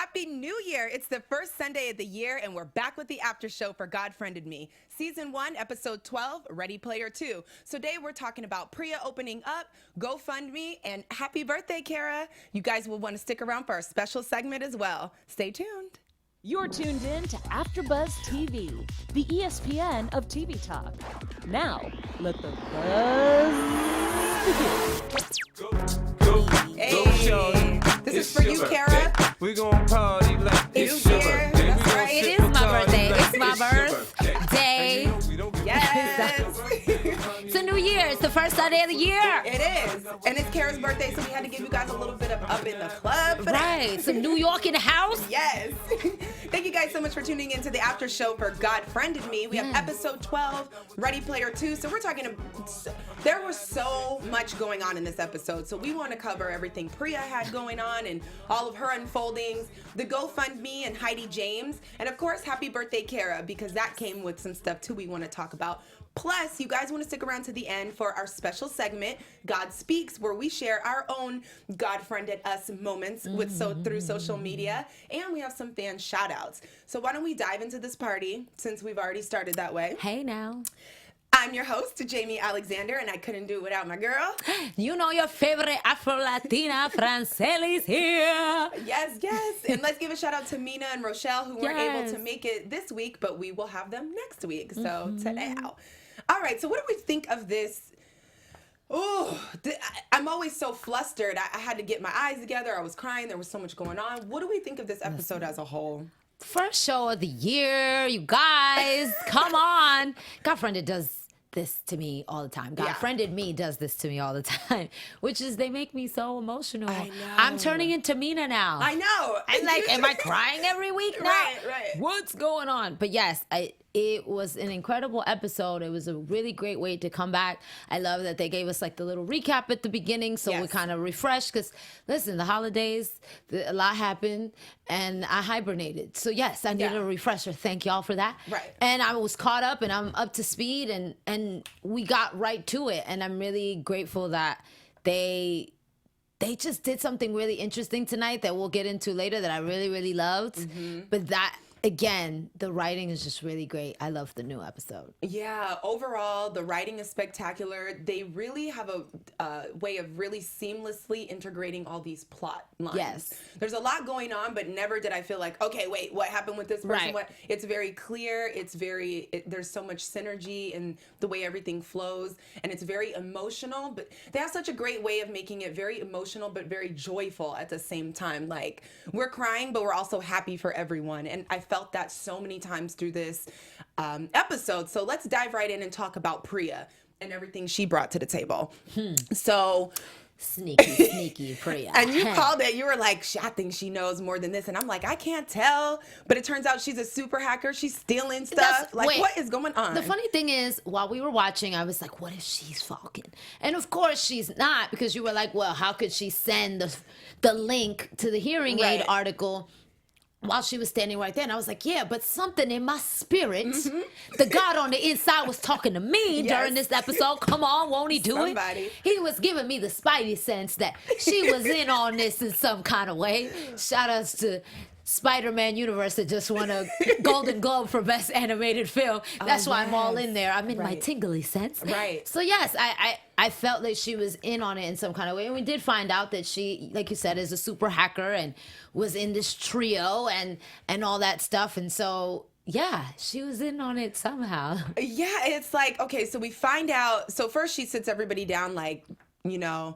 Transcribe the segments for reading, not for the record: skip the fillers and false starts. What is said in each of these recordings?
Happy New Year! It's the first Sunday of the year, and we're back with the after show for God Friended Me. Season 1, Episode 12, Ready Player 2. So today we're talking about Priya opening up, GoFundMe, and happy birthday, Cara. You guys will want to stick around for our special segment as well. Stay tuned. You're tuned in to AfterBuzz TV, the ESPN of TV talk. Now, let the buzz begin. Hey, this is for you, Cara. We gon' party like It's your birthday. That's right. It is my birthday. It's my birthday. Yes. It's a new year. It's the first Sunday of the year. It is. And it's Cara's birthday, so we had to give you guys a little bit of up in the club. Right. Some New York in the house. Yes. Thank you guys so much for tuning in to the after show for God Friended Me. We have episode 12, Ready Player 2. So we're talking, there was so much going on in this episode. So we want to cover everything Priya had going on and all of her unfoldings, the GoFundMe and Heidi James, and of course, happy birthday, Cara, because that came with some stuff too we want to talk about. Plus, you guys want to stick around to the end for our special segment, God Speaks, where we share our own God-friended us moments through social media, and we have some fan shout-outs. So why don't we dive into this party, since we've already started that way. Hey now. I'm your host, Jaimi Alexander, and I couldn't do it without my girl. You know your favorite Afro-Latina, Franceli's here. Yes. And let's give a shout out to Mina and Rochelle, who weren't able to make it this week, but we will have them next week. So today. All right, so what do we think of this? Oh, I'm always so flustered. I had to get my eyes together. I was crying. There was so much going on. What do we think of this episode as a whole? First show of the year, you guys. Come on. Godfriended does this to me all the time. Godfriended Me does this to me all the time, which is they make me so emotional. I know. I'm turning into Mina now. I know. I'm like, am I crying every week now? Right. What's going on? But yes, it was an incredible episode. It was a really great way to come back. I love that they gave us like the little recap at the beginning, so we kind of refreshed. Because listen, the holidays, a lot happened, and I hibernated. So yes, I needed a refresher. Thank y'all for that. Right. And I was caught up, and I'm up to speed, and we got right to it. And I'm really grateful that they just did something really interesting tonight that we'll get into later that I really, really loved. But that, again, the writing is just really great. I love the new episode. Yeah, overall, the writing is spectacular. They really have a way of really seamlessly integrating all these plot lines. Yes. There's a lot going on, but never did I feel like, okay, wait, what happened with this person? Right. What? It's very clear. There's so much synergy in the way everything flows, and it's very emotional, but they have such a great way of making it very emotional, but very joyful at the same time. Like, we're crying, but we're also happy for everyone, and I felt that so many times through this episode. So let's dive right in and talk about Priya and everything she brought to the table. So sneaky Priya. And you called it. You were like, I think she knows more than this. And I'm like, I can't tell. But it turns out she's a super hacker. She's stealing stuff. What is going on? The funny thing is, while we were watching, I was like, what if she's Falken? And of course she's not, because you were like, well, how could she send the link to the hearing aid article while she was standing right there? And I was like, yeah, but something in my spirit, the God on the inside was talking to me during this episode. Come on, won't he do it? He was giving me the spidey sense that she was in on this in some kind of way. Shout outs to Spider-Man universe that just won a Golden Globe for Best Animated Film. That's why I'm all in there. I'm in my tingly sense. Right. So yes, I felt that she was in on it in some kind of way. And we did find out that she, like you said, is a super hacker and was in this trio and all that stuff. And so, yeah, she was in on it somehow. Yeah, it's like, okay, so we find out. So first she sits everybody down like, you know,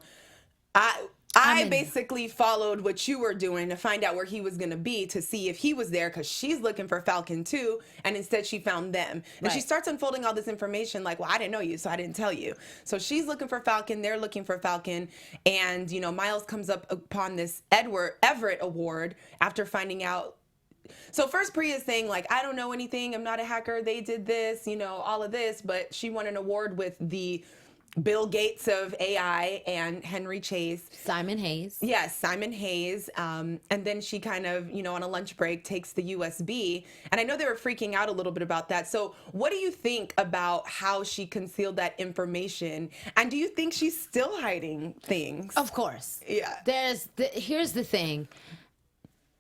I basically followed what you were doing to find out where he was going to be, to see if he was there, because she's looking for Falken too, and instead she found them. And she starts unfolding all this information like, well, I didn't know you, so I didn't tell you. So she's looking for Falken, they're looking for Falken, and, you know, Miles comes up upon this Everett Award after finding out. So first Priya is saying, like, I don't know anything, I'm not a hacker, they did this, you know, all of this, but she won an award with the Bill Gates of AI and Henry Chase. Simon Hayes. Yes, Simon Hayes. And then she kind of, you know, on a lunch break takes the USB. And I know they were freaking out a little bit about that. So what do you think about how she concealed that information? And do you think she's still hiding things? Of course. Yeah. Here's the thing.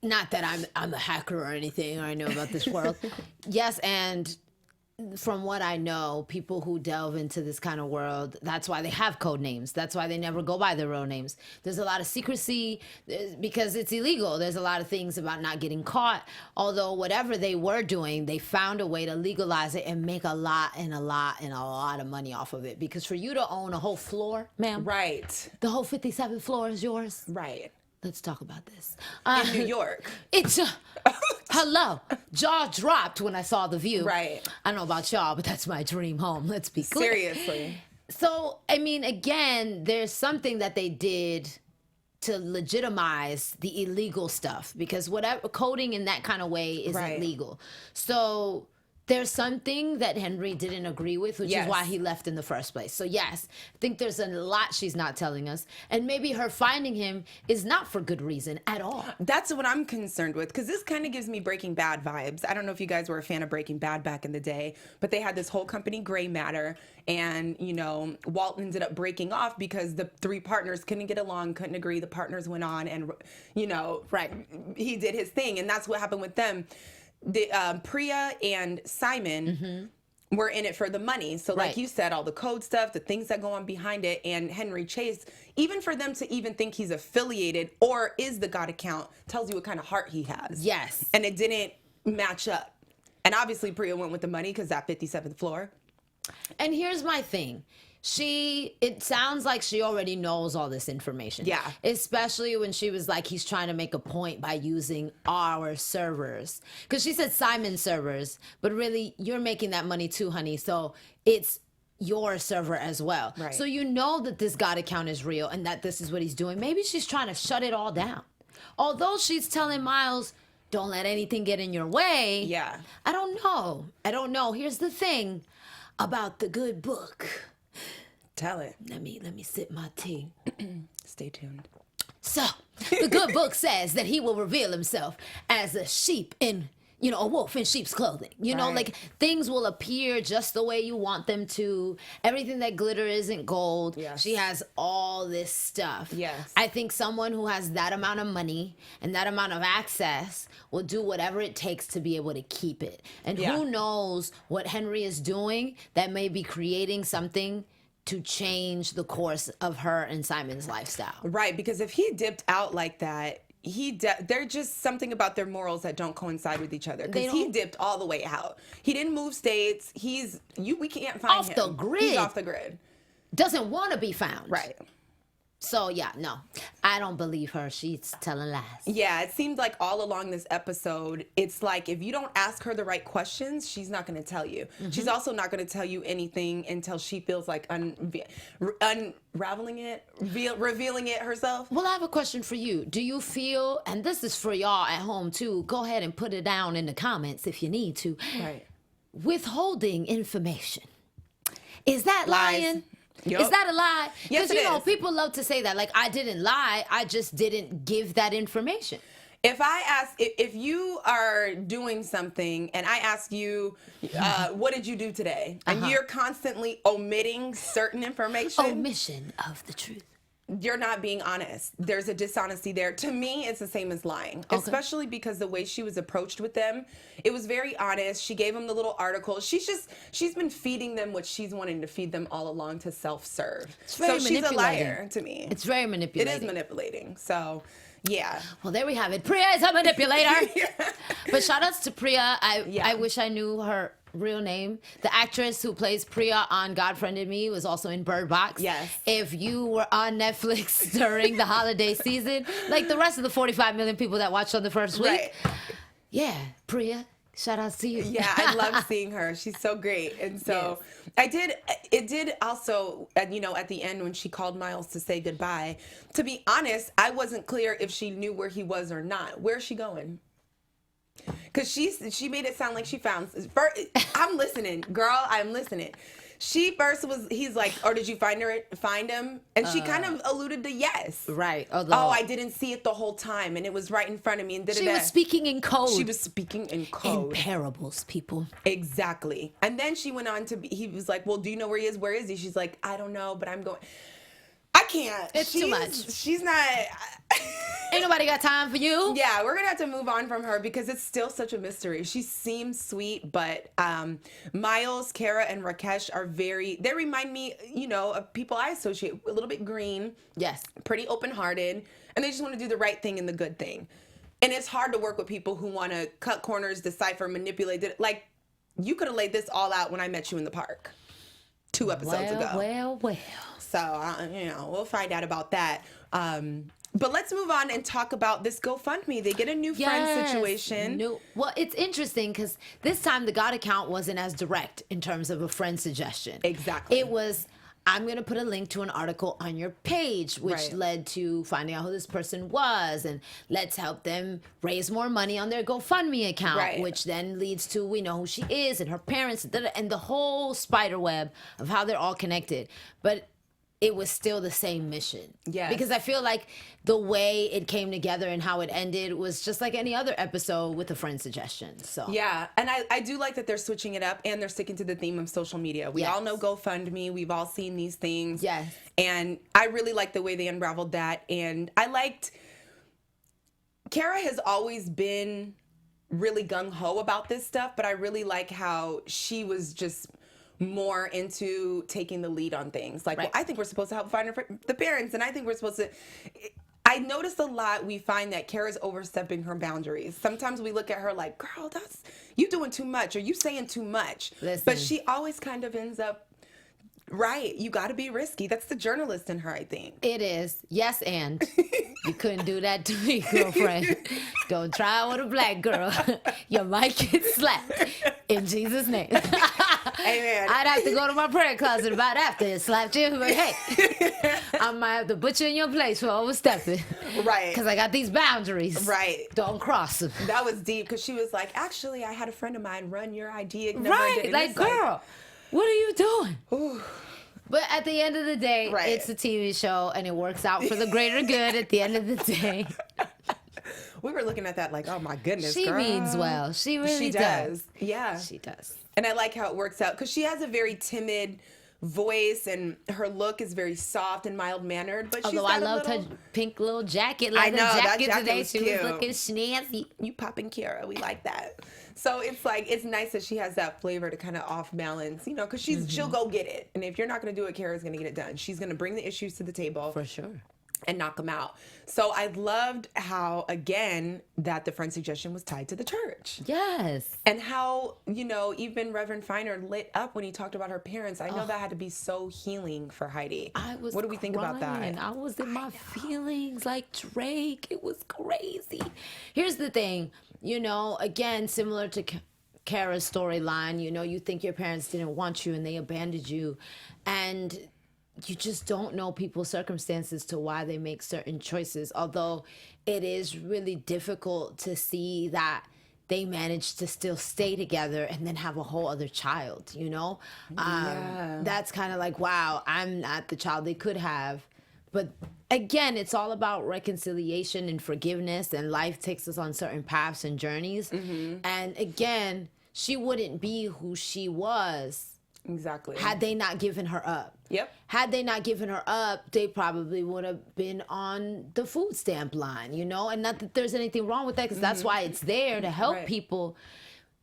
not that I'm a hacker or anything, or I know about this world. Yes, and from what I know, people who delve into this kind of world, that's why they have code names. That's why they never go by their real names. There's a lot of secrecy because it's illegal. There's a lot of things about not getting caught. Although whatever they were doing, they found a way to legalize it and make a lot of money off of it. Because for you to own a whole floor, ma'am, Right. the whole 57th floor is yours. Right. Let's talk about this. In New York. It's hello. Jaw dropped when I saw the view. Right. I don't know about y'all, but that's my dream home. Let's be clear. Seriously. So, I mean, again, there's something that they did to legitimize the illegal stuff because whatever coding in that kind of way isn't Right. legal. So there's something that Henry didn't agree with, which Yes. is why he left in the first place. So yes, I think there's a lot she's not telling us. And maybe her finding him is not for good reason at all. That's what I'm concerned with because this kind of gives me Breaking Bad vibes. I don't know if you guys were a fan of Breaking Bad back in the day, but they had this whole company, Gray Matter, and, you know, Walt ended up breaking off because the three partners couldn't get along, couldn't agree. The partners went on and, you know, Right. he did his thing. And that's what happened with them. The Priya and Simon were in it for the money. So like Right. you said, all the code stuff, the things that go on behind it, and Henry Chase, even for them to even think he's affiliated or is the God account tells you what kind of heart he has. Yes. And it didn't match up. And obviously Priya went with the money because that 57th floor. And here's my thing. It sounds like she already knows all this information. Yeah. Especially when she was like, he's trying to make a point by using our servers. Because she said Simon's servers, but really, you're making that money too, honey. So it's your server as well. Right. So you know that this God account is real and that this is what he's doing. Maybe she's trying to shut it all down. Although she's telling Miles, don't let anything get in your way. Yeah. I don't know. Here's the thing about the good book. Tell it. Let me sip my tea. Stay tuned. So, the good book says that he will reveal himself as a sheep in, a wolf in sheep's clothing. Right. Like things will appear just the way you want them to. Everything that glitter isn't gold. Yes. She has all this stuff. Yes. I think someone who has that amount of money and that amount of access will do whatever it takes to be able to keep it. And Yeah. who knows what Henry is doing that may be creating something to change the course of her and Simon's lifestyle. Right, because if he dipped out like that, they're just something about their morals that don't coincide with each other. Because he dipped all the way out. He didn't move states. We can't find him. Off the grid. He's off the grid. Doesn't want to be found. Right. So yeah, no, I don't believe her. She's telling lies. Yeah, it seemed like all along this episode, it's like if you don't ask her the right questions, she's not going to tell you. She's also not going to tell you anything until she feels like unraveling it, revealing it herself. Well, I have a question for you. Do you feel, and this is for y'all at home too, go ahead and put it down in the comments if you need to. Right. Withholding information. Is that Lies. lying? Yup. Is that a lie? Yes, Because, it is. people love to say that. Like, I didn't lie. I just didn't give that information. If I ask, if you are doing something and I ask you, what did you do today? And you're constantly omitting certain information. Omission of the truth. You're not being honest. There's a dishonesty there. To me, it's the same as lying, especially because the way she was approached with them, it was very honest. She gave them the little article. She's been feeding them what she's wanting to feed them all along to self-serve. very So she's a manipulating. liar to me. It's very It manipulating. is manipulating. So, yeah. Well, there we have it. Priya is a manipulator. But shout outs to Priya. I wish I knew her real name. The actress who plays Priya on God Friended Me was also in Bird Box. Yes. If you were on Netflix during the holiday season, like the rest of the 45 million people that watched on the first week. Right. Yeah, Priya. Shout outs to you. Yeah, I love seeing her. She's so great. And so it did also, at the end when she called Miles to say goodbye, to be honest, I wasn't clear if she knew where he was or not. Where's she going? Because she made it sound like she found, I'm listening, girl, I'm listening. He's like, or did you find him? And she kind of alluded to yes. Right. Oh, I didn't see it the whole time, and it was right in front of me. And She was speaking in code. She was speaking in code. In parables, people. Exactly. And then she went on he was like, well, do you know where he is? Where is he? She's like, I don't know, but I'm going. I can't. It's too much. She's not. Ain't nobody got time for you. Yeah, we're gonna have to move on from her because it's still such a mystery. She seems sweet, but Miles, Cara, and Rakesh are they remind me, of people I associate a little bit green. Yes. Pretty open-hearted, and they just want to do the right thing and the good thing. And it's hard to work with people who want to cut corners, decipher, manipulate. Like, you could have laid this all out when I met you in the park 2 episodes ago. Well. So, we'll find out about that. But let's move on and talk about this GoFundMe. They get a new friend situation. Well, it's interesting because this time the God account wasn't as direct in terms of a friend suggestion. Exactly. It was, I'm going to put a link to an article on your page, which led to finding out who this person was, and let's help them raise more money on their GoFundMe account, which then leads to, we know who she is and her parents and the whole spider web of how they're all connected. But it was still the same mission. Yeah. Because I feel like the way it came together and how it ended was just like any other episode with a friend suggestion. So yeah, and I do like that they're switching it up and they're sticking to the theme of social media. We all know GoFundMe. We've all seen these things. Yes. And I really like the way they unraveled that. And I liked, Cara has always been really gung-ho about this stuff, but I really like how she was just more into taking the lead on things. Like, well, I think we're supposed to help find the parents, and I think we're supposed to... I noticed a lot we find that Cara's overstepping her boundaries. Sometimes we look at her like, girl, you doing too much, or you saying too much. Listen. But she always kind of ends up, you got to be risky. That's the journalist in her, I think. It is. Yes, and you couldn't do that to me, girlfriend. Don't try it with a black girl. You might get slapped. In Jesus' name. Amen. I'd have to go to my prayer closet about after it slapped you. But hey, I might have to put you in your place for overstepping. Right. Because I got these boundaries. Right. Don't cross them. That was deep because she was like, actually, I had a friend of mine run your ID number. Right. Like, girl, what are you doing? Ooh. But at the end of the day, it's a TV show and it works out for the greater good at the end of the day. We were looking at that like, oh my goodness, she girl. means well. She really does. Yeah. She does. And I like how it works out because she has a very timid voice and her look is very soft and mild-mannered. But although I loved her pink little jacket, like I know, that jacket today. Was she cute. was looking snazzy. You popping Cara, we like that. So it's like, it's nice that she has that flavor to kind of off balance, because she'll go get it. And if you're not going to do it, Cara's going to get it done. She's going to bring the issues to the table. For sure. And knock them out. So I loved how, again, that the friend suggestion was tied to the church. Yes. And how, even Reverend Finer lit up when he talked about her parents. I know that had to be so healing for Heidi. What do we think about that? I was in my feelings like Drake. It was crazy. Here's the thing, again, similar to Cara's storyline, you think your parents didn't want you and they abandoned you. And you just don't know people's circumstances to why they make certain choices. Although it is really difficult to see that they managed to still stay together and then have a whole other child, That's kind of like, wow, I'm not the child they could have. But again, it's all about reconciliation and forgiveness, and life takes us on certain paths and journeys. Mm-hmm. And again, she wouldn't be who she was. Exactly. Had they not given her up. Yep. Had they not given her up, they probably would have been on the food stamp line, And not that there's anything wrong with that, because that's why it's there to help people.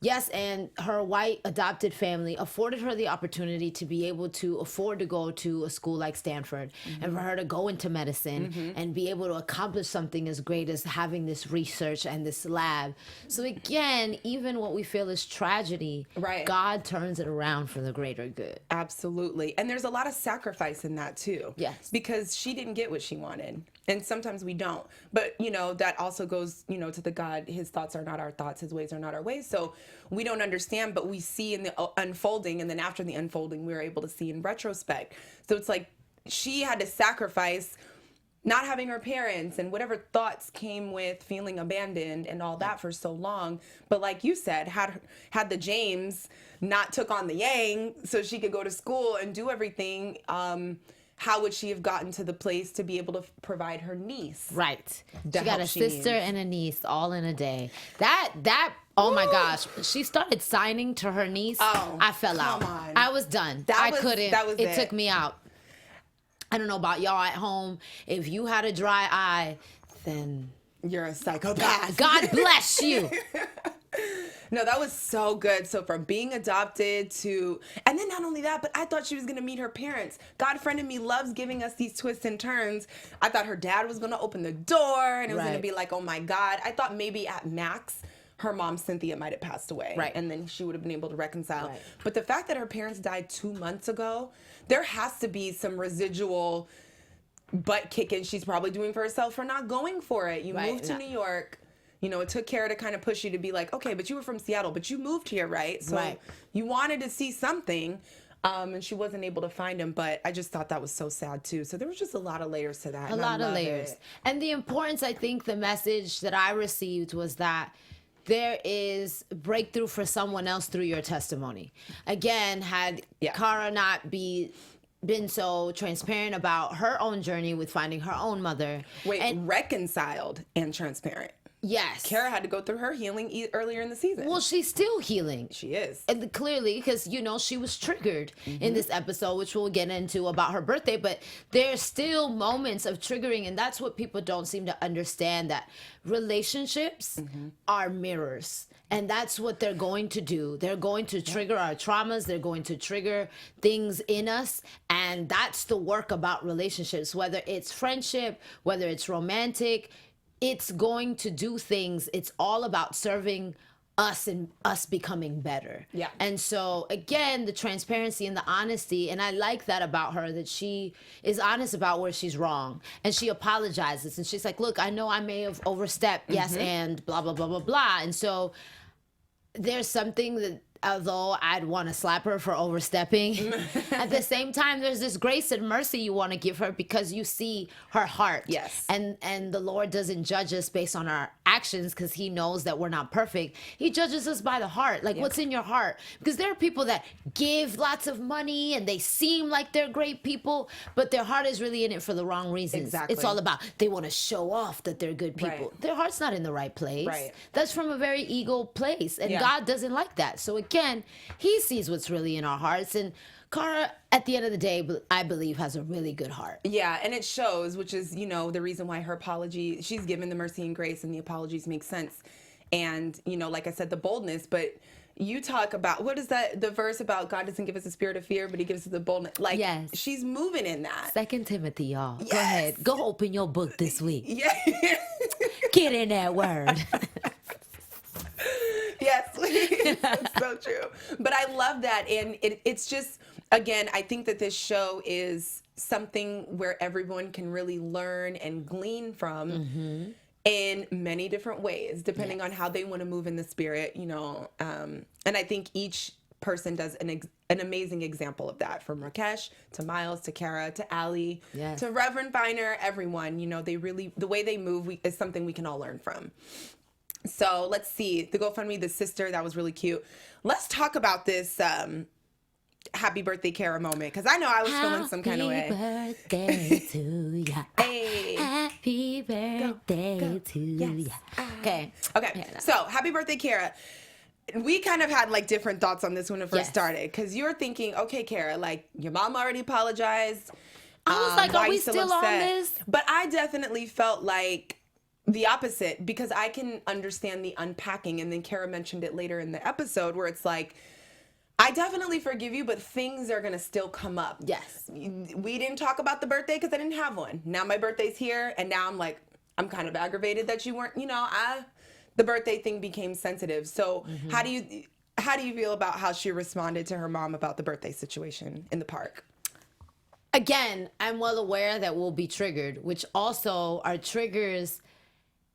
Yes, and her white adopted family afforded her the opportunity to be able to afford to go to a school like Stanford, and for her to go into medicine and be able to accomplish something as great as having this research and this lab. So again, even what we feel is tragedy, God turns it around for the greater good. Absolutely. And there's a lot of sacrifice in that too. Yes. Because she didn't get what she wanted. And sometimes we don't. But, that also goes, to the God, his thoughts are not our thoughts, his ways are not our ways. So we don't understand, but we see in the unfolding. And then after the unfolding, we're able to see in retrospect. So it's like she had to sacrifice not having her parents and whatever thoughts came with feeling abandoned and all that for so long. But like you said, had the James not took on the Yang so she could go to school and do everything, how would she have gotten to the place to be able to provide her niece? Right. She got a sister and a niece all in a day. That oh my gosh. She started signing to her niece. Oh, I fell out. on. I was done. I couldn't. It took me out. I don't know about y'all at home. If you had a dry eye, then You're a psychopath. God bless you. No, that was so good. So from being adopted to, and then not only that, but I thought she was going to meet her parents. God Friend of Me loves giving us these twists and turns. I thought her dad was going to open the door and it was going to be like, oh my God. I thought maybe at max, her mom, Cynthia, might have passed away. Right. And then she would have been able to reconcile. Right. But the fact that her parents died 2 months ago, there has to be some residual butt kicking she's probably doing for herself for not going for it. You moved to New York. You know, it took Cara to kind of push you to be like, okay, but you were from Seattle, but you moved here, right? So you wanted to see something, and she wasn't able to find him. But I just thought that was so sad, too. So there was just a lot of layers to that. A lot of layers. And the importance, I think, the message that I received was that there is breakthrough for someone else through your testimony. Again, had Cara not been so transparent about her own journey with finding her own mother. And reconciled and transparent. Yes. Cara had to go through her healing earlier in the season. Well, she's still healing. She is. And clearly, because, you know, she was triggered in this episode, which we'll get into about her birthday, but there's still moments of triggering, and that's what people don't seem to understand, that relationships are mirrors. And that's what they're going to do. They're going to trigger our traumas. They're going to trigger things in us. And that's the work about relationships, whether it's friendship, whether it's romantic. It's going to do things. It's all about serving us and us becoming better. Yeah. And so, again, the transparency and the honesty, and I like that about her, that she is honest about where she's wrong. And she apologizes. And she's like, look, I know I may have overstepped. Yes, and blah, blah, blah, blah, blah. And so there's something that, although I'd want to slap her for overstepping, at the same time, there's this grace and mercy you want to give her because you see her heart. Yes. And the Lord doesn't judge us based on our actions because he knows that we're not perfect. He judges us by the heart. Like, what's in your heart? Because there are people that give lots of money and they seem like they're great people, but their heart is really in it for the wrong reasons. Exactly. It's all about, they want to show off that they're good people. Right. Their heart's not in the right place. Right. That's from a very ego place. And God doesn't like that. So again, he sees what's really in our hearts. And Cara, at the end of the day, I believe, has a really good heart. Yeah, and it shows, which is, you know, the reason why her apology, she's given the mercy and grace and the apologies make sense. And, you know, like I said, the boldness, but you talk about, what is that, the verse about God doesn't give us a spirit of fear, but he gives us the boldness. Like, she's moving in that. 2 Timothy, y'all. Yes. Go ahead. Go open your book this week. Yeah. Get in that word. Yes, please. It's so true. But I love that. And it's just, again, I think that this show is something where everyone can really learn and glean from in many different ways, depending on how they want to move in the spirit, you know. And I think each person does an amazing example of that, from Rakesh to Miles to Cara to Allie to Reverend Viner, everyone, you know, they really, the way they move is something we can all learn from. So let's see, the GoFundMe, the sister, that was really cute. Let's talk about this happy birthday, Cara moment, because I know I was feeling some kind of way. Happy birthday to ya. Hey. Happy birthday to ya. Okay. So happy birthday, Cara. We kind of had like different thoughts on this when it first started, because you're thinking, okay, Cara, like your mom already apologized. I was like, are we still on this? But I definitely felt like the opposite, because I can understand the unpacking. And then Cara mentioned it later in the episode where it's like, I definitely forgive you, but things are going to still come up. Yes. We didn't talk about the birthday because I didn't have one. Now my birthday's here, and now I'm like, I'm kind of aggravated that you weren't, you know, the birthday thing became sensitive. So how do you feel about how she responded to her mom about the birthday situation in the park? Again, I'm well aware that we'll be triggered, which also our triggers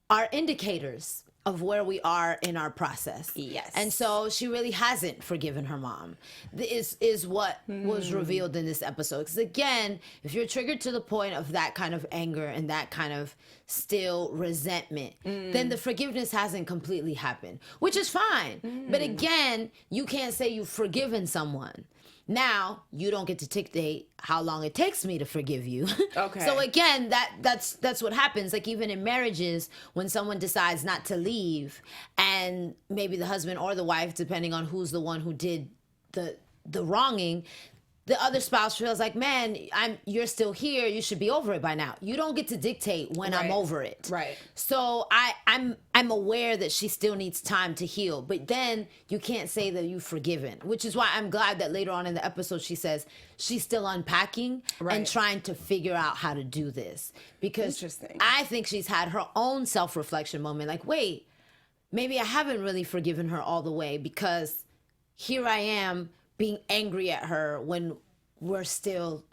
are indicators of where we are in our process. Yes. And so she really hasn't forgiven her mom. This is what was revealed in this episode. Because again, if you're triggered to the point of that kind of anger and that kind of still resentment, then the forgiveness hasn't completely happened, which is fine. But again, you can't say you've forgiven someone. Now, you don't get to dictate how long it takes me to forgive you. Okay. So again, that's what happens. Like even in marriages, when someone decides not to leave, and maybe the husband or the wife, depending on who's the one who did the wronging, the other spouse feels like, man, you're still here. You should be over it by now. You don't get to dictate when I'm over it. Right. So I'm aware that she still needs time to heal. But then you can't say that you've forgiven, which is why I'm glad that later on in the episode she says she's still unpacking and trying to figure out how to do this. Because I think she's had her own self-reflection moment. Like, wait, maybe I haven't really forgiven her all the way because here I am being angry at her when we're still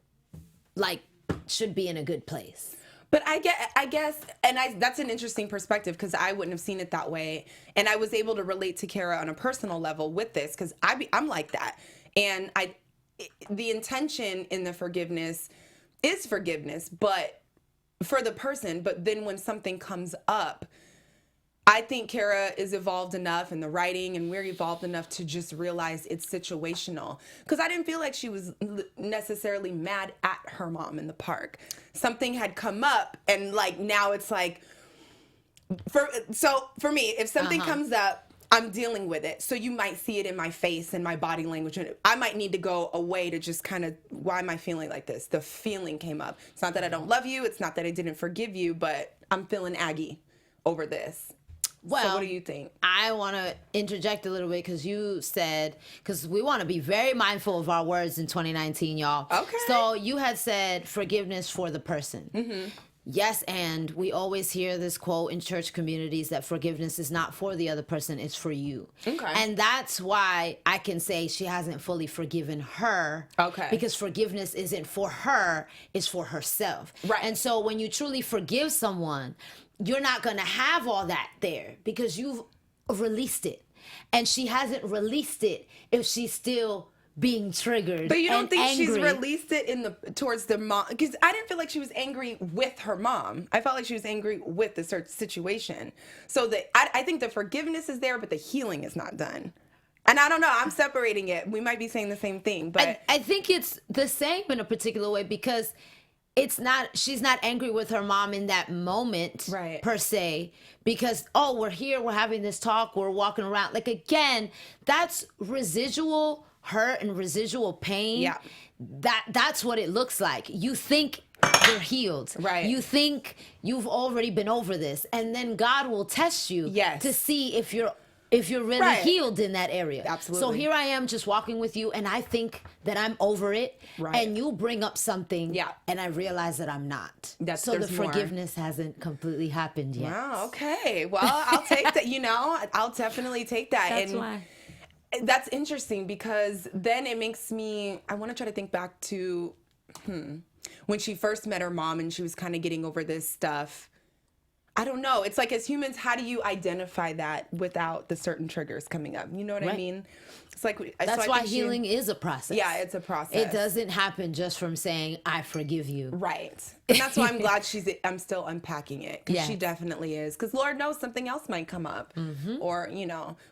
like should be in a good place. But I guess, and that's an interesting perspective because I wouldn't have seen it that way, and I was able to relate to Cara on a personal level with this because I'm like that, and the intention in the forgiveness is forgiveness, but for the person. But then when something comes up, I think Cara is evolved enough in the writing, and we're evolved enough to just realize it's situational. Because I didn't feel like she was necessarily mad at her mom in the park. Something had come up, and like now it's like, for me, if something comes up, I'm dealing with it. So you might see it in my face and my body language, and I might need to go away to just kind of, why am I feeling like this? The feeling came up. It's not that I don't love you. It's not that I didn't forgive you, but I'm feeling aggy over this. Well, so what do you think? I want to interject a little bit because you said, because we want to be very mindful of our words in 2019, y'all. Okay. So you had said forgiveness for the person. Mm-hmm. Yes, and we always hear this quote in church communities that forgiveness is not for the other person, it's for you. Okay. And that's why I can say she hasn't fully forgiven her. Okay. Because forgiveness isn't for her, it's for herself. Right. And so when you truly forgive someone, you're not going to have all that there because you've released it. And she hasn't released it if she's still being triggered. But you don't think angry. she's released it towards the mom? Because I didn't feel like she was angry with her mom. I felt like she was angry with the situation. So I think the forgiveness is there, but the healing is not done. And I don't know. I'm separating it. We might be saying the same thing, but I think it's the same in a particular way because she's not angry with her mom in that moment, right, per se, because, oh, we're here, we're having this talk, we're walking around. Like, again, that's residual hurt and residual pain. Yeah. That's what it looks like. You think you're healed. Right. You think you've already been over this. And then God will test you to see if you're really healed in that area. Absolutely. So here I am just walking with you, and I think that I'm over it. Right. And you bring up something, and I realize that I'm not. So the forgiveness hasn't completely happened yet. Wow, okay. Well, I'll take that. I'll definitely take that. That's why. That's interesting because then it makes me, I want to try to think back to when she first met her mom and she was kind of getting over this stuff. I don't know. It's like, as humans, how do you identify that without the certain triggers coming up? You know what I mean? It's like, that's why healing is a process. Yeah, it's a process. It doesn't happen just from saying, I forgive you. Right. And that's why I'm glad I'm still unpacking it. Because she definitely is. Because Lord knows something else might come up. Mm-hmm. Or,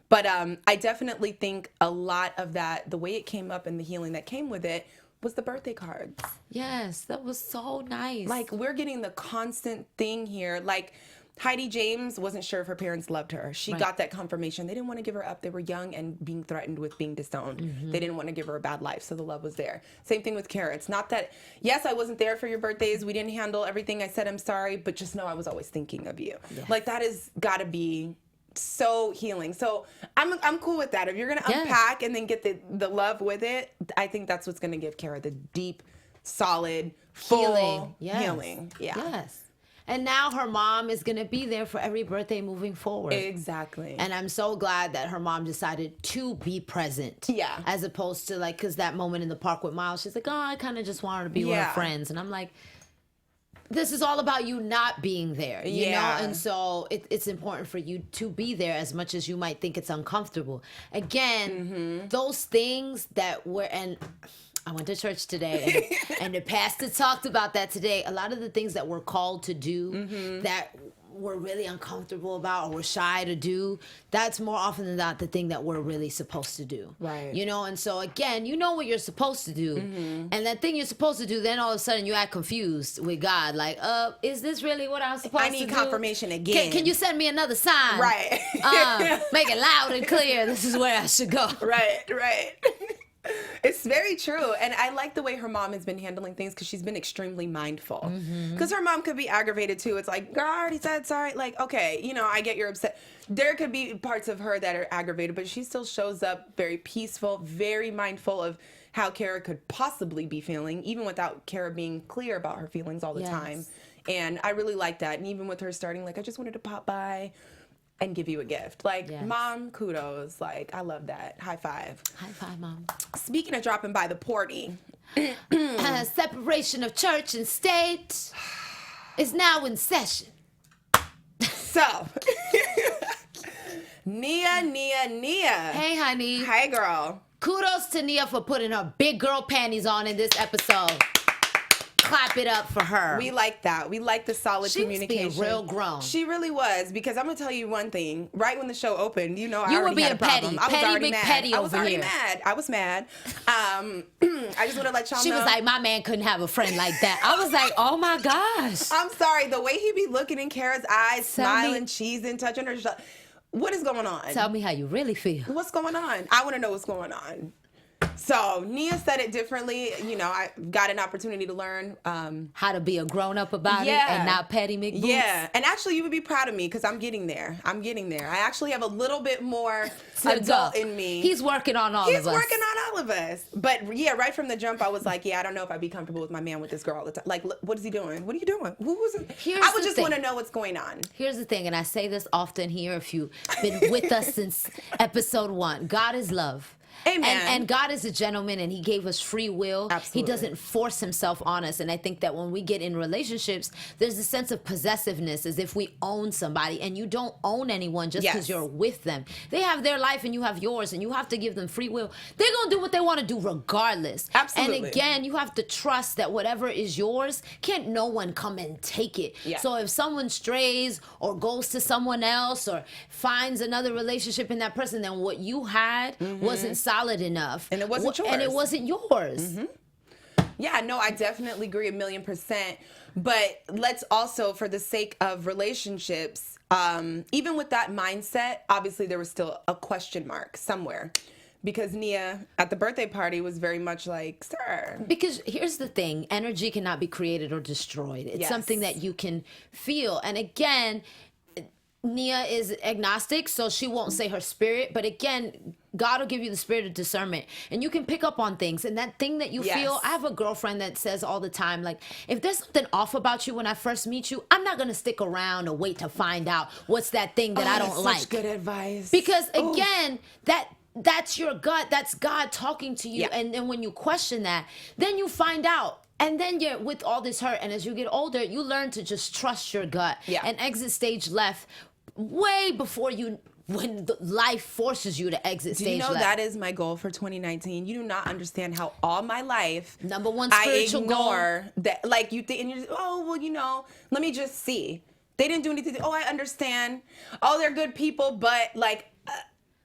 But I definitely think a lot of that, the way it came up and the healing that came with it, was the birthday cards. Yes, that was so nice. Like, we're getting the constant thing here. Like, Heidi James wasn't sure if her parents loved her. She got that confirmation. They didn't want to give her up. They were young and being threatened with being disowned. Mm-hmm. They didn't want to give her a bad life, so the love was there. Same thing with Cara. It's not that, yes, I wasn't there for your birthdays. We didn't handle everything. I said I'm sorry, but just know I was always thinking of you. Yes. Like, that has got to be so healing. So I'm cool with that. If you're going to unpack and then get the love with it, I think that's what's going to give Cara the deep, solid, full healing. Yeah. Yes. And now her mom is going to be there for every birthday moving forward. Exactly. And I'm so glad that her mom decided to be present. Yeah. As opposed to, like, because that moment in the park with Miles, she's like, oh, I kind of just wanted to be with her friends. And I'm like, this is all about you not being there, you know? And so it's important for you to be there as much as you might think it's uncomfortable. Again, those things that and I went to church today, and the pastor talked about that today. A lot of the things that we're called to do that we're really uncomfortable about or we're shy to do, that's more often than not the thing that we're really supposed to do. Right. And so again, you know what you're supposed to do. And that thing you're supposed to do, then all of a sudden you act confused with God. Like, is this really what I'm supposed to do? I need confirmation again. Can you send me another sign? Right. Make it loud and clear. This is where I should go. Right. It's very true. And I like the way her mom has been handling things because she's been extremely mindful. Because her mom could be aggravated too. It's like, girl, I already said sorry. Like, okay, you know, I get you're upset. There could be parts of her that are aggravated, but she still shows up very peaceful, very mindful of how Cara could possibly be feeling, even without Cara being clear about her feelings all the time. And I really like that. And even with her starting, like, I just wanted to pop by and give you a gift. Like, mom, kudos. Like, I love that. High five. High five, mom. Speaking of dropping by the party. Separation of church and state is now in session. So, Nia. Hey, honey. Hey, girl. Kudos to Nia for putting her big girl panties on in this episode. Clap it up for her. We like that. We like the solid communication. She was being real grown. She really was, because I'm gonna tell you one thing. Right when the show opened, you know, I you already were being had a problem. petty. I was already mad. Petty I was over already here. mad. I was mad. I just want to let y'all know. She was like, my man couldn't have a friend like that. I was like, oh my gosh. I'm sorry. The way he be looking in Cara's eyes, smiling, cheesing, touching her. What is going on? Tell me how you really feel. What's going on? I want to know what's going on. So Nia said it differently. You know, I got an opportunity to learn how to be a grown up about it and not petty McBoots. Yeah, and actually, you would be proud of me because I'm getting there. I actually have a little bit more adult in me. He's working on all of us. He's working on all of us. But yeah, right from the jump, I was like, I don't know if I'd be comfortable with my man with this girl all the time. Like, what is he doing? What are you doing? Who was it? I would just want to know what's going on. Here's the thing, and I say this often here. If you've been with us since episode 1, God is love. Amen. And God is a gentleman, and he gave us free will. Absolutely. He doesn't force himself on us. And I think that when we get in relationships, there's a sense of possessiveness, as if we own somebody, and you don't own anyone just because you're with them. They have their life and you have yours, and you have to give them free will. They're going to do what they want to do regardless. Absolutely. And again, you have to trust that whatever is yours, can't no one come and take it. Yeah. So if someone strays or goes to someone else or finds another relationship in that person, then what you had wasn't solid enough, and it wasn't yours. And it wasn't yours. Yeah, no, I definitely agree 1,000,000%. But let's also, for the sake of relationships, even with that mindset, obviously there was still a question mark somewhere. Because Nia, at the birthday party, was very much like, sir. Because here's the thing, energy cannot be created or destroyed. It's something that you can feel. And again, Nia is agnostic, so she won't say her spirit. But again, God will give you the spirit of discernment, and you can pick up on things. And that thing that you feel, I have a girlfriend that says all the time, like, if there's something off about you when I first meet you, I'm not going to stick around or wait to find out what's that thing that I don't like. Such good advice. Because again, that's your gut. That's God talking to you. And then when you question that, then you find out. And then you're with all this hurt. And as you get older, you learn to just trust your gut and exit stage left way before when life forces you to exit stage left. Do you know that is my goal for 2019? You do not understand how all my life number one spiritual I ignore goal. That, like, you think, and you're just, oh, well, you know, let me just see. They didn't do anything. Oh, I understand. Oh, they're good people, but like.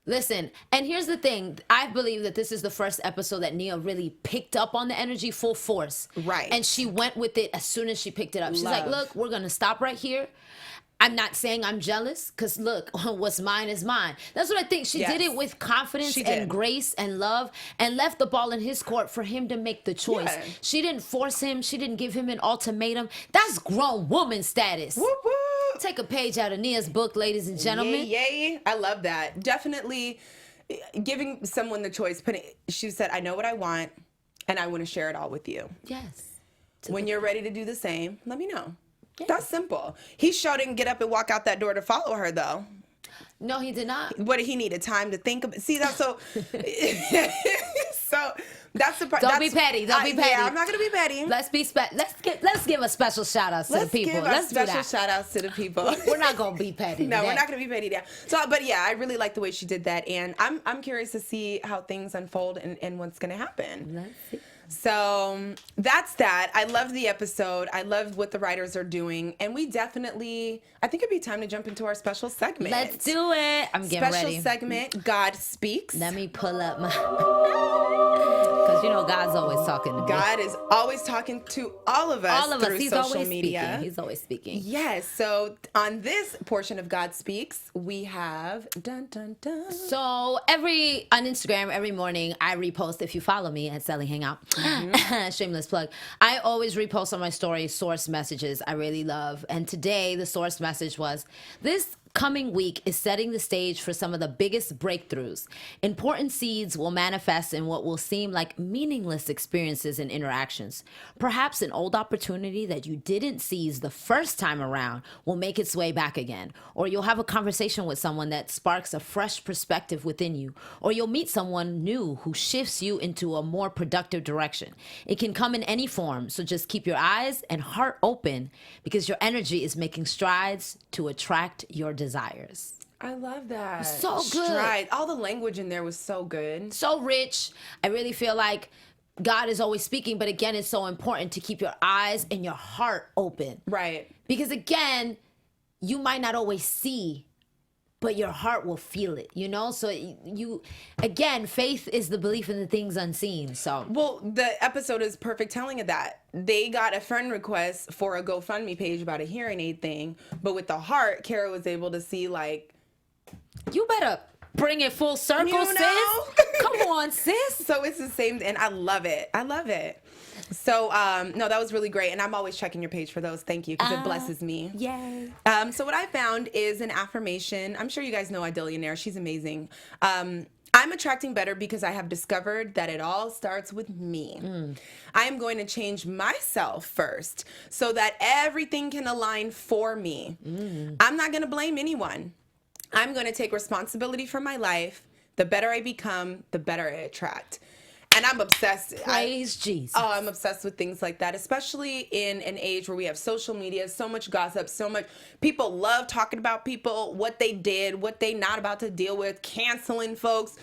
Listen, and here's the thing. I believe that this is the first episode that Nia really picked up on the energy full force. Right. And she went with it as soon as she picked it up. She's like, look, we're going to stop right here. I'm not saying I'm jealous, because look, what's mine is mine. That's what I think. She did it with confidence and grace and love, and left the ball in his court for him to make the choice. Yeah. She didn't force him. She didn't give him an ultimatum. That's grown woman status. Whoop, whoop. Take a page out of Nia's book, ladies and gentlemen. Yay. I love that. Definitely giving someone the choice. She said, I know what I want, and I want to share it all with you. Yes. When you're ready to do the same, let me know. Yeah. That's simple. He sure didn't get up and walk out that door to follow her, though. No, he did not. What did he need? Time to think about? See, that's so. So that's the part. Don't be petty. Don't be petty. Yeah, I'm not gonna be petty. Let's give a special shout out to the people. Let's give special shout outs to the people. We're not gonna be petty. No, we're not gonna be petty. Yeah. So, but yeah, I really like the way she did that, and I'm curious to see how things unfold and what's gonna happen. Let's see. So that's that. I love the episode. I love what the writers are doing. And we definitely, I think it'd be time to jump into our special segment. Let's do it. I'm getting ready. Special segment, God Speaks. Let me pull up my, because You know, God's always talking to me. God is always talking to all of us through He's social always media. speaking. He's always speaking. Yes. So on this portion of God Speaks, we have dun dun dun. So on Instagram every morning I repost, if you follow me at Sally Hangout, shameless plug, I always repost on my story source messages I really love. And today the source message was, this coming week is setting the stage for some of the biggest breakthroughs. Important seeds will manifest in what will seem like meaningless experiences and interactions. Perhaps an old opportunity that you didn't seize the first time around will make its way back again. Or you'll have a conversation with someone that sparks a fresh perspective within you. Or you'll meet someone new who shifts you into a more productive direction. It can come in any form, so just keep your eyes and heart open, because your energy is making strides to attract your desires. I love that. So good. Stride. All the language in there was so good. So rich. I really feel like God is always speaking, but again, it's so important to keep your eyes and your heart open. Right. Because again, you might not always see, but your heart will feel it, you know? So again, faith is the belief in the things unseen. So, well, the episode is perfect telling of that. They got a friend request for a GoFundMe page about a hearing aid thing, but with the heart, Cara was able to see, like, you better bring it full circle, you know? sis. Come on, sis. So it's the same, and I love it. I love it. So, no, that was really great, and I'm always checking your page for those. Thank you, because it blesses me. Yay. So what I found is an affirmation. I'm sure you guys know Idillionaire. She's amazing. I'm attracting better because I have discovered that it all starts with me. I am going to change myself first so that everything can align for me. I'm not going to blame anyone. I'm going to take responsibility for my life. The better I become, the better I attract. And I'm obsessed. Praise Jesus. Oh, I'm obsessed with things like that, especially in an age where we have social media, so much gossip, so much. People love talking about people, what they did, what they not about to deal with, canceling folks.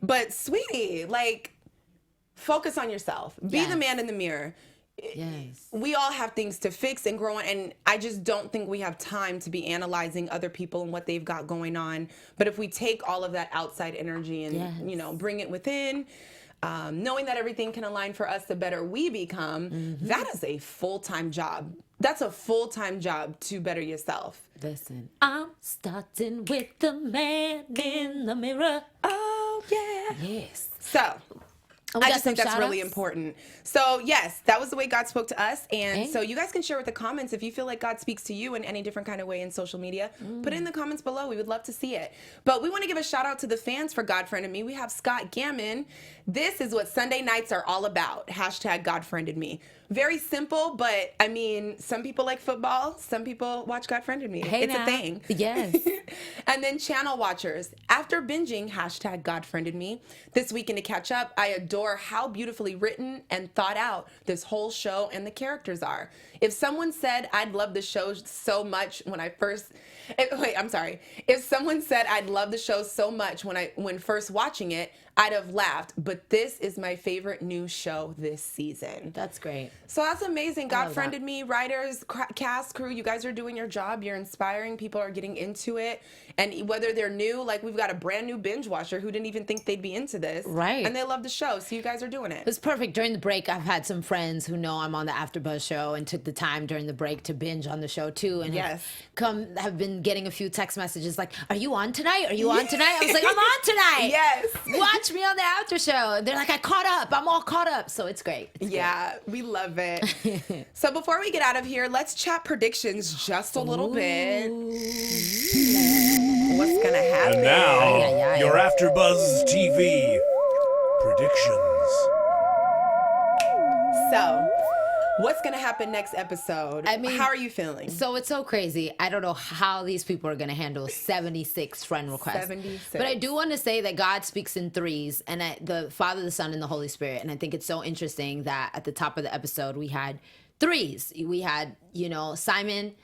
But sweetie, like, focus on yourself. Be the man in the mirror. Yes. We all have things to fix and grow on, and I just don't think we have time to be analyzing other people and what they've got going on. But if we take all of that outside energy and, you know, bring it within, knowing that everything can align for us, the better we become, that is a full-time job. That's a full-time job to better yourself. Listen, I'm starting with the man in the mirror. Oh, yeah. Yes. So, I just think that's really important. So, yes, that was the way God spoke to us. And so you guys can share with the comments if you feel like God speaks to you in any different kind of way in social media. Put it in the comments below. We would love to see it. But we want to give a shout out to the fans for God Friended Me. We have Scott Gammon. This is what Sunday nights are all about. # God Friended Me. Very simple, but I mean, some people like football. Some people watch God Friended Me. Hey, it's now. a thing. Yes. And then channel watchers. After binging # God Friended Me this weekend to catch up, I adore how beautifully written and thought out this whole show and the characters are. If someone said I'd love the show so much when I first If someone said I'd love the show so much when first watching it, I'd have laughed. But this is my favorite new show this season. That's great. So that's amazing. God Friended Me, writers, cast, crew, you guys are doing your job. You're inspiring. People are getting into it. And whether they're new, like we've got a brand new binge watcher who didn't even think they'd be into this. Right. And they love the show. So you guys are doing it. It was perfect. During the break, I've had some friends who know I'm on the AfterBuzz show and took the time during the break to binge on the show too. And have been getting a few text messages like, "Are you on tonight? Are you on tonight?" I was like, "I'm on tonight. Yes. Watch me on the after show." They're like, "I caught up. I'm all caught up." So it's great. It's great. We love it. So before we get out of here, let's chat predictions just a little bit. What's gonna happen? And now, your AfterBuzz TV predictions. So, what's gonna happen next episode? I mean, how are you feeling? So it's so crazy. I don't know how these people are gonna handle 76 friend requests. 76. But I do want to say that God speaks in threes, and the Father, the Son, and the Holy Spirit. And I think it's so interesting that at the top of the episode we had threes. We had, Simon,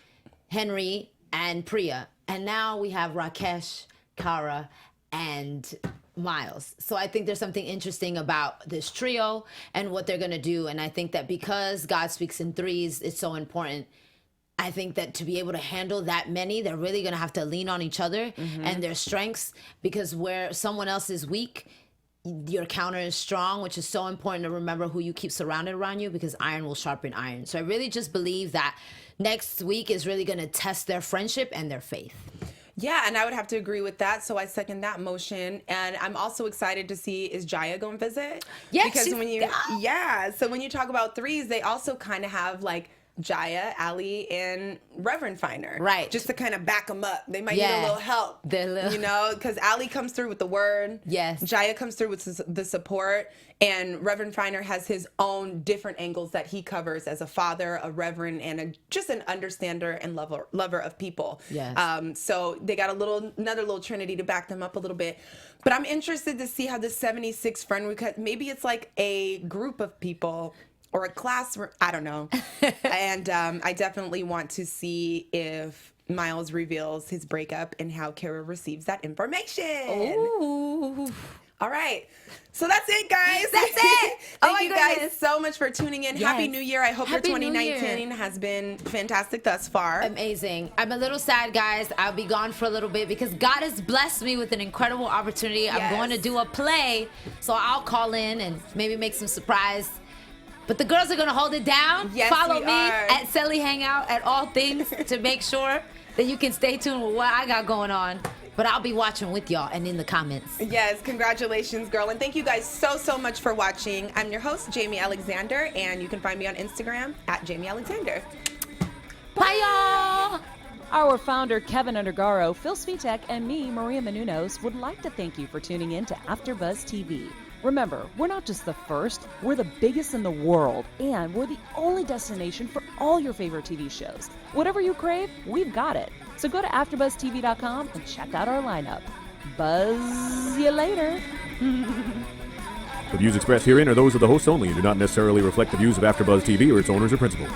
Henry, and Priya. And now we have Rakesh, Cara, and Miles. So I think there's something interesting about this trio and what they're going to do. And I think that because God speaks in threes, it's so important. I think that to be able to handle that many, they're really going to have to lean on each other and their strengths, because where someone else is weak, your counter is strong, which is so important to remember who you keep surrounded around you, because iron will sharpen iron. So I really just believe that next week is really going to test their friendship and their faith. Yeah, and I would have to agree with that. So I second that motion. And I'm also excited to see, is Jaya going to visit? Yeah, because so when you talk about threes, they also kind of have like Jaya, Ali, and Reverend Finer. Right. Just to kind of back them up. They might need a little help. You know, because Ali comes through with the word. Yes. Jaya comes through with the support. And Reverend Finer has his own different angles that he covers as a father, a reverend, and just an understander and lover of people. Yes. So they got another little trinity to back them up a little bit. But I'm interested to see how the 76 friend request, maybe it's like a group of people or a class, I don't know. And I definitely want to see if Miles reveals his breakup and how Cara receives that information. Ooh. All right. So that's it, guys. That's it. Thank you guys so much for tuning in. Yes. Happy New Year. I hope Happy your New 2019 has been fantastic thus far. Amazing. I'm a little sad, guys. I'll be gone for a little bit because God has blessed me with an incredible opportunity. Yes. I'm going to do a play, so I'll call in and maybe make some surprise. But the girls are going to hold it down. Yes, Follow we me are. at Selly Hangout at all things to make sure that you can stay tuned with what I got going on. But I'll be watching with y'all and in the comments. Yes, congratulations, girl. And thank you guys so much for watching. I'm your host, Jaimi Alexander, and you can find me on Instagram at Jaimi Alexander. Bye, y'all. Our founder, Keven Undergaro, Phil Svitek, and me, Maria Menounos, would like to thank you for tuning in to AfterBuzz TV. Remember, we're not just the first, we're the biggest in the world, and we're the only destination for all your favorite TV shows. Whatever you crave, we've got it. So go to AfterBuzzTV.com and check out our lineup. Buzz you later. The views expressed herein are those of the hosts only and do not necessarily reflect the views of AfterBuzz TV or its owners or principals.